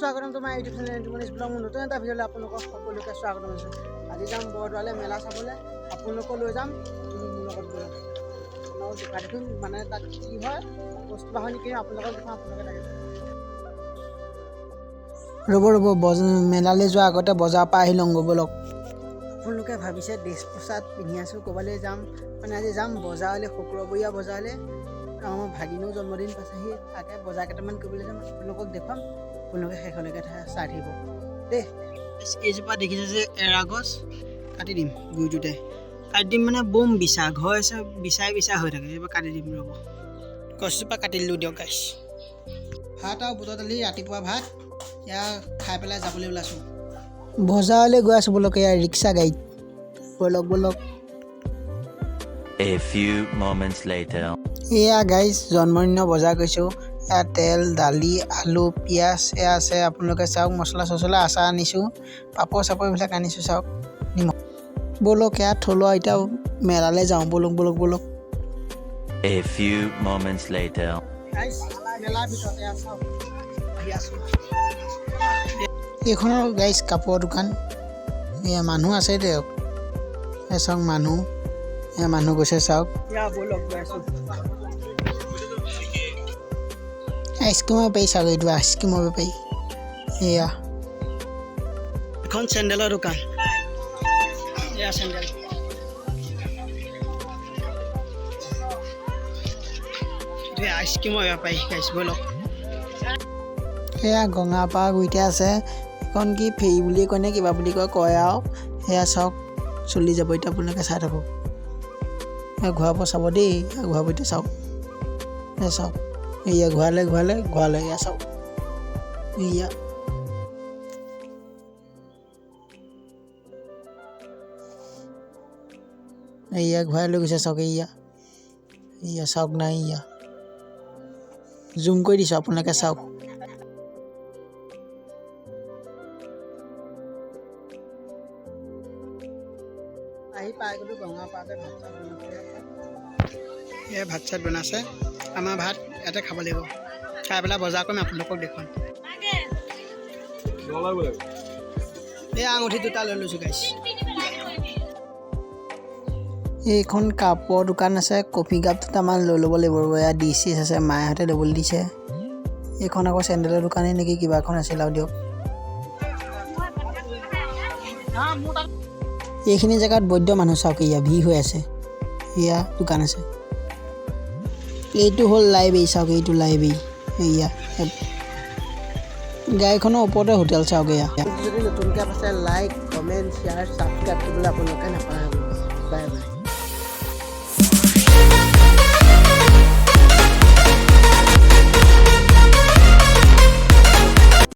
স্বাগতম তোমাৰ YouTube channel Manish blog নতুন এটা ভিডিঅ'লৈ আপোনালোকক সকলোকে স্বাগতম জনাইছোঁ। আজি যাম বৰদোৱালে মেলা চাবলৈ, আপোনালোকক লৈ যাম। মোৰ লগত গৈ আপোনালোকক দেখাই দেখিম মানে তাত কি হয়, বস্তু বাহনি কি আপোনালোকক দেখাম। ৰ'ব মেলালৈ যোৱাৰ আগতে বজাৰৰ পৰা আহি লওঁগৈ ব'লক। আপোনালোকে ভাবিছে ড্ৰেছ পোছাক পিন্ধি আছোঁ ক'ৰবালৈ যাম, মানে আজি যাম বজাৰলৈ, শুক্ৰবৰীয়া বজাৰলৈ। আমাৰ ভাগিনীও জন্মদিন পাইছেহি, তাকে বজাৰ কেইটামান কৰিবলৈ যাম, আপোনালোকক দেখুৱাম। আপোনালোকে শেষলৈকে চাই থাকিব দেই। এইজোপা দেখিছে যে এৰা গছ, কাটি দিম গুৰিটোতে কাটি দিম, মানে বম বিচা ঘৰ আছে, বিচাই হৈ থাকে। এইবাৰ কাটি দিম ৰ'ব, গছজোপা কাটি দিলোঁ দিয়ক গাইছ। ভাত আৰু বুটৰ দালি, ৰাতিপুৱা ভাত এয়া খাই পেলাই যাবলৈ ওলাইছোঁ। বজাৰলৈ গৈ আছোঁ ব'লক, এয়া ৰিক্সা গাড়ীত ব'লক। A few moments later. এয়া গাইছ জন্মদিনৰ বজাৰ কৰিছোঁ। এয়া তেল, দালি, আলু, পিঁয়াজ এয়া আছে, আপোনালোকে চাওক। মছলা চছলা, আচাৰ আনিছোঁ, পাপৰ চাপৰ এইবিলাক আনিছোঁ, চাওক। নিমখ ব'লক, এয়া থলুৱা এতিয়া মেলালৈ যাওঁ ব'লক। A few moments later. মেলাৰ ভিতৰত এয়া চাওক, আহি আছোঁ। এইখনৰ গাইছ কাপোৰৰ দোকান। এয়া মানুহ আছে দিয়ক, এয়া চাওক মানুহ, এয়া মানুহ গৈছে চাওক। আইচক্ৰীমৰ বেপাৰী চাওক, এইটো আইচক্ৰীমৰ বেপাৰী। এয়া এখন চেণ্ডেলৰ দোকান, এয়া চেণ্ডেল। আইচক্ৰীমৰ বেপাৰী গাইছ ব'লক। এয়া গঙাপাৰা গুৰিতে আছে, এখন কি ফেৰী বুলি কয় নে কিবা বুলি কয় আৰু। সেয়া চাওক চলি যাব এতিয়া, আপোনালোকে চাই থাকক। ঘূৰাব চাব দেই, ঘূৰাব এতিয়া চাওক। এয়া চাওক, এয়া ঘূৰালে এয়া চাওক। এয়া ঘূৰাই লৈ গৈছে চাওক। এয়া চাওক, নাই এয়া জুম কৰি দিছোঁ, আপোনালোকে চাওক। আহি পাই গ'লোঁ গঙাপাৰাতে। ভাত চাত বনাইছে, আমাৰ ভাত ইয়াতে খাব লাগিব। খাই পেলাই বজাৰ কৰিম, আপোনালোকক দেখুৱাম। এই আঙুঠি দুটা লৈ লৈছোঁ গাইছ। এইখন কাপোৰৰ দোকান আছে, কফি কাপ দুটামান লৈ ল'ব লাগিব। এয়া ডিচ আছে, মাহঁতে ল'বলৈ দিছে। এইখন আকৌ চেণ্ডেলৰ দোকানেই নেকি, কিবা এখন আছিল আৰু দিয়ক। এইখিনি জেগাত বৈদ্য মানুহ চাওক, এয়া ভিৰ হৈ আছে। এয়া দোকান আছে, এইটো হ'ল লাইব্ৰেৰী চাওক, এইটো লাইব্ৰেৰী। এয়া গাড়ীখনৰ ওপৰতে হোটেল চাওক। এয়া যদি নতুনকৈ আছে, লাইক কমেণ্ট শ্বেয়াৰ ছাবস্ক্ৰাইব কৰিবলৈ আপোনালোকে নাপাহৰিব। Bye bye.